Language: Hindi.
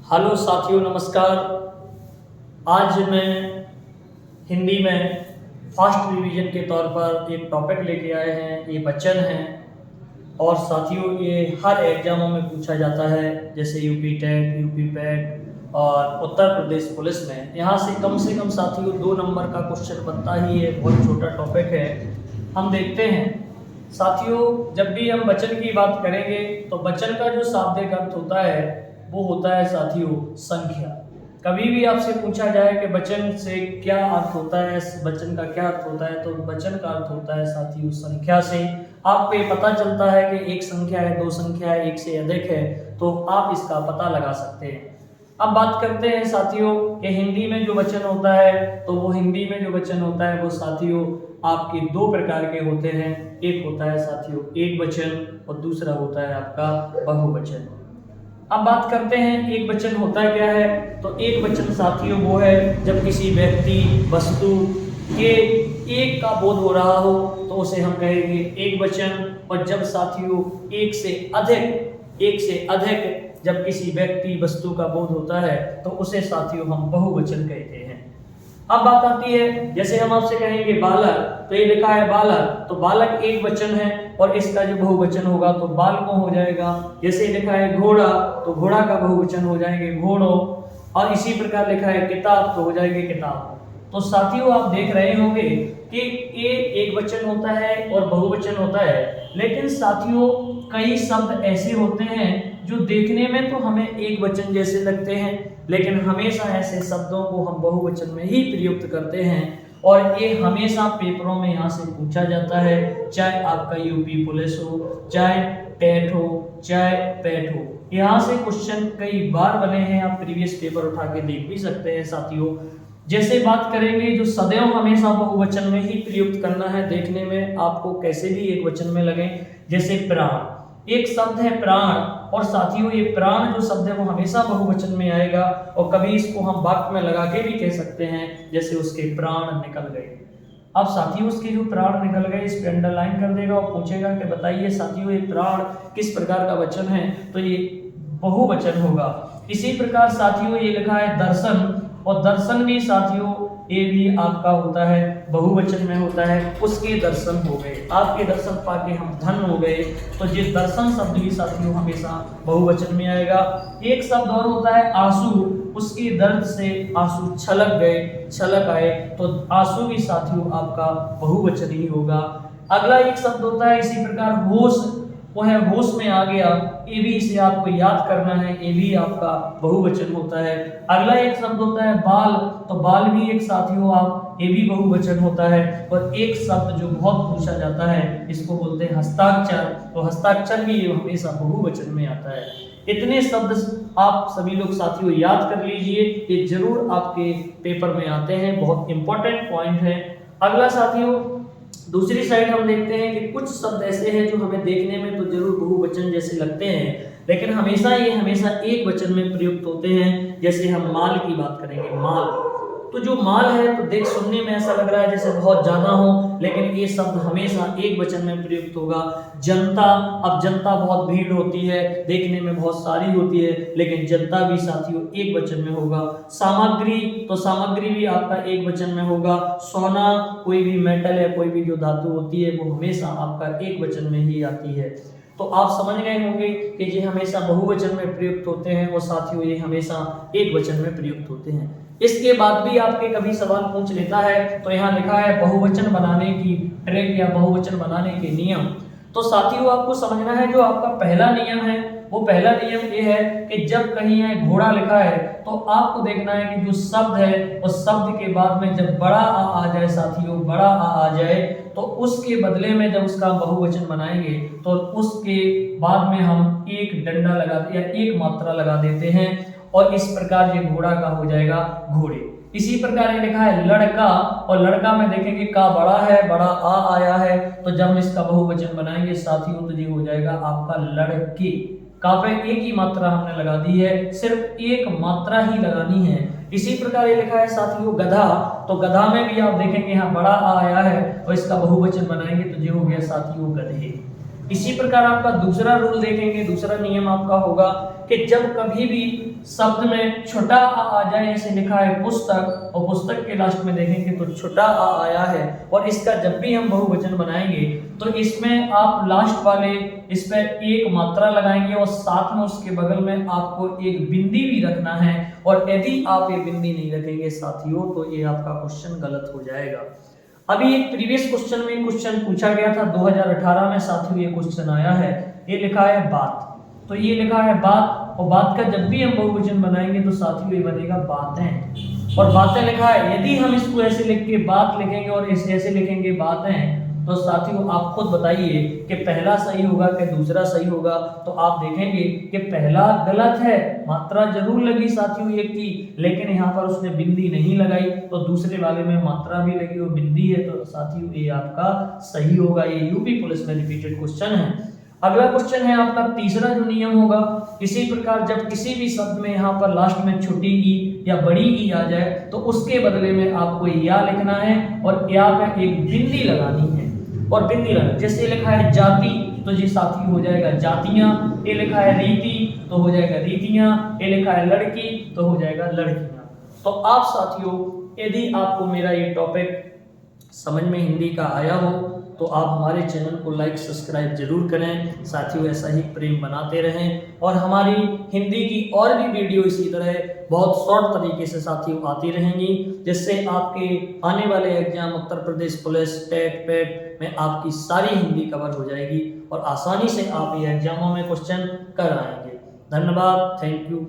हेलो साथियों, नमस्कार। आज मैं हिंदी में फर्स्ट रिवीजन के तौर पर एक टॉपिक लेके आए हैं। ये वचन हैं और साथियों ये हर एग्जामों में पूछा जाता है, जैसे यूपी टेट, यूपी पैट और उत्तर प्रदेश पुलिस में। यहाँ से कम साथियों 2 नंबर का क्वेश्चन बनता ही है। बहुत छोटा टॉपिक है। हम देखते हैं साथियों, जब भी हम वचन की बात करेंगे तो वचन का जो शाब्दिक अर्थ होता है वो होता है साथियों संख्या। कभी भी आपसे पूछा जाए कि वचन से क्या अर्थ होता है, वचन का क्या अर्थ होता है, तो वचन का अर्थ होता है साथियों संख्या से। आपको ये पता चलता है कि एक संख्या है, दो संख्या है, एक से अधिक है, तो आप इसका पता लगा सकते हैं। अब बात करते हैं साथियों कि हिंदी में जो वचन होता है, तो वो हिंदी में जो वचन होता है वो साथियों आपके 2 प्रकार के होते हैं। एक होता है साथियों एक वचन और दूसरा होता है आपका बहुवचन। अब बात करते हैं एक वचन होता क्या है। तो एक वचन साथियों वो है जब किसी व्यक्ति, वस्तु के एक का बोध हो रहा हो तो उसे हम कहेंगे एक वचन। और जब साथियों एक से अधिक जब किसी व्यक्ति, वस्तु का बोध होता है तो उसे साथियों हम बहुवचन कहते हैं। अब बात आती है, जैसे हम आपसे कहेंगे बालक, तो ये लिखा है बालक, तो बालक एक वचन है और इसका जो बहुवचन होगा तो बालकों हो जाएगा। जैसे लिखा है घोड़ा, तो घोड़ा का बहुवचन हो जाएंगे घोड़ों। और इसी प्रकार लिखा है किताब, तो हो जाएंगे किताब। तो साथियों आप देख रहे होंगे कि ये एक वचन होता है और बहुवचन होता है, लेकिन साथियों कई शब्द ऐसे होते हैं जो देखने में तो हमें एक वचन जैसे लगते हैं, लेकिन हमेशा ऐसे शब्दों को हम बहुवचन में ही प्रयुक्त करते हैं। और ये हमेशा पेपरों में यहाँ से पूछा जाता है, चाहे आपका यूपी पुलिस हो, चाहे टेट हो, चाहे पैट हो। यहाँ से क्वेश्चन कई बार बने हैं, आप प्रीवियस पेपर उठा के देख भी सकते हैं साथियों। जैसे बात करेंगे जो सदैव हमेशा बहुवचन में ही प्रयुक्त करना है, देखने में आपको कैसे भी एक वचन में लगे। जैसे प्राण, एक शब्द है प्राण, और साथियों ये प्राण जो शब्द है वो हमेशा बहुवचन में आएगा। और कभी इसको हम वाक्य में लगा के भी कह सकते हैं, जैसे उसके प्राण निकल गए। अब साथियों उसके जो प्राण निकल गए इस पे अंडरलाइन कर देगा और पूछेगा कि बताइए साथियों ये प्राण किस प्रकार का वचन है, तो ये बहुवचन होगा। इसी प्रकार साथियों ये लिखा है दर्शन, और दर्शन भी साथियों ये भी आपका होता है बहुवचन में होता है। उसके दर्शन हो गए, आपके दर्शन पाके हम धन्य हो गए, तो ये दर्शन शब्द भी साथियों हमेशा बहुवचन में आएगा। एक शब्द और होता है आंसू, उसके दर्द से आंसू छलक गए, छलक आए, तो आंसू भी साथियों आपका बहुवचन ही होगा। अगला एक शब्द होता है इसी प्रकार होश, वो है होश में आ गया, ये भी इसे आपको याद करना है, ये भी आपका बहुवचन होता है। अगला एक शब्द होता है बाल, तो बाल भी एक साथियों आप ये भी बहुवचन होता है। और एक शब्द जो बहुत पूछा जाता है इसको बोलते हैं हस्ताक्षर, तो हस्ताक्षर भी हमेशा बहुवचन में आता है। इतने शब्द आप सभी लोग साथियों याद कर लीजिए, ये जरूर आपके पेपर में आते हैं, बहुत इंपॉर्टेंट पॉइंट है। अगला साथियों दूसरी साइड हम देखते हैं कि कुछ शब्द ऐसे हैं जो हमें देखने में तो जरूर बहुवचन जैसे लगते हैं, लेकिन हमेशा एक वचन में प्रयुक्त होते हैं। जैसे हम माल की बात करेंगे, माल, तो जो माल है तो देख सुनने में ऐसा लग रहा है जैसे बहुत ज्यादा हो, लेकिन ये शब्द हमेशा एक वचन में प्रयुक्त होगा। जनता, अब जनता बहुत भीड़ होती है, देखने में बहुत सारी होती है, लेकिन जनता भी साथियों एक वचन में होगा। सामग्री, तो सामग्री भी आपका एक वचन में होगा। सोना, कोई भी मेटल है, कोई भी जो धातु होती है वो हमेशा आपका एक वचन में ही आती है। तो आप समझ गए होंगे कि ये हमेशा बहुवचन में प्रयुक्त होते हैं और साथियों ये हमेशा एक वचन में प्रयुक्त होते हैं। इसके बाद भी आपके कभी सवाल पूछ लेता है, तो यहाँ लिखा है बहुवचन बनाने की ट्रिक या बहुवचन बनाने के नियम। तो साथियों आपको समझना है जो आपका पहला नियम है, वो पहला नियम ये है कि जब कहीं है घोड़ा लिखा है तो आपको देखना है कि जो शब्द है उस शब्द के बाद में जब बड़ा आ जाए साथियों, बड़ा आ जाए, तो उसके बदले में जब उसका बहुवचन बनाएंगे तो उसके बाद में हम एक डंडा लगा या एक मात्रा लगा देते हैं, और इस प्रकार ये घोड़ा का हो जाएगा घोड़े। इसी प्रकार ये लिखा है लड़का, और लड़का में देखेंगे का बड़ा है, बड़ा आ आया है, तो जब हम इसका बहुवचन बनाएंगे साथियों तो ये हो जाएगा आपका लड़के। का पे एक ही मात्रा हमने लगा दी है, सिर्फ एक मात्रा ही लगानी है। इसी प्रकार ये लिखा है साथियों गधा, तो गधा में भी आप देखेंगे यहाँ बड़ा आ आया है और इसका बहुवचन बनाएंगे तो ये हो गया साथियों गधे। इसी प्रकार आपका दूसरा रूल देखेंगे, दूसरा नियम आपका होगा कि जब कभी भी शब्द में छोटा आ जाए, जैसे लिखा है पुस्तक, और पुस्तक के लास्ट में देखेंगे तो छोटा आ आया है, और इसका जब भी हम बहुवचन बनाएंगे तो इसमें आप लास्ट वाले इस पर एक मात्रा लगाएंगे और साथ में उसके बगल में आपको एक बिंदी भी रखना है, और यदि आप ये बिंदी नहीं रखेंगे साथियों तो ये आपका क्वेश्चन गलत हो जाएगा। अभी एक प्रीवियस क्वेश्चन में क्वेश्चन पूछा गया था 2018 में साथियों, ये क्वेश्चन आया है, ये लिखा है बात, तो ये लिखा है बात, और बात का जब भी हम बहुवचन बनाएंगे तो साथियों ये बनेगा बातें, और बातें लिखा है। यदि हम इसको ऐसे लिख के बात लिखेंगे और ऐसे लिखेंगे बातें, तो साथियों आप खुद बताइए कि पहला सही होगा कि दूसरा सही होगा। तो आप देखेंगे कि पहला गलत है, मात्रा जरूर लगी साथियों एक की, लेकिन यहाँ पर उसने बिंदी नहीं लगाई, तो दूसरे वाले में मात्रा भी लगी और बिंदी है, तो साथियों ये आपका सही होगा। ये यूपी पुलिस में रिपीटेड क्वेश्चन है। अगला क्वेश्चन है आपका तीसरा जो नियम होगा, इसी प्रकार जब किसी भी शब्द में यहाँ पर लास्ट में छोटी ई या बड़ी ई आ जाए तो उसके बदले में आपको या लिखना है और या पे एक बिंदी लगानी है, और बिंदी लगाना, जैसे लिखा है जाति तो जी साथी हो जाएगा जातियां, ये लिखा है रीति तो हो जाएगा रीतियां, ये लिखा है लड़की तो हो जाएगा लड़कियां। तो आप साथियों यदि आपको मेरा ये टॉपिक समझ में हिंदी का आया हो तो आप हमारे चैनल को लाइक सब्सक्राइब जरूर करें साथियों, ऐसा ही प्रेम बनाते रहें, और हमारी हिंदी की और भी वीडियो इसी तरह बहुत शॉर्ट तरीके से साथियों आती रहेंगी, जिससे आपके आने वाले exam Uttar Pradesh police TET पेट में आपकी सारी हिंदी कवर हो जाएगी और आसानी से आप ये एग्जामों में क्वेश्चन कर आएंगे। धन्यवाद, थैंक यू।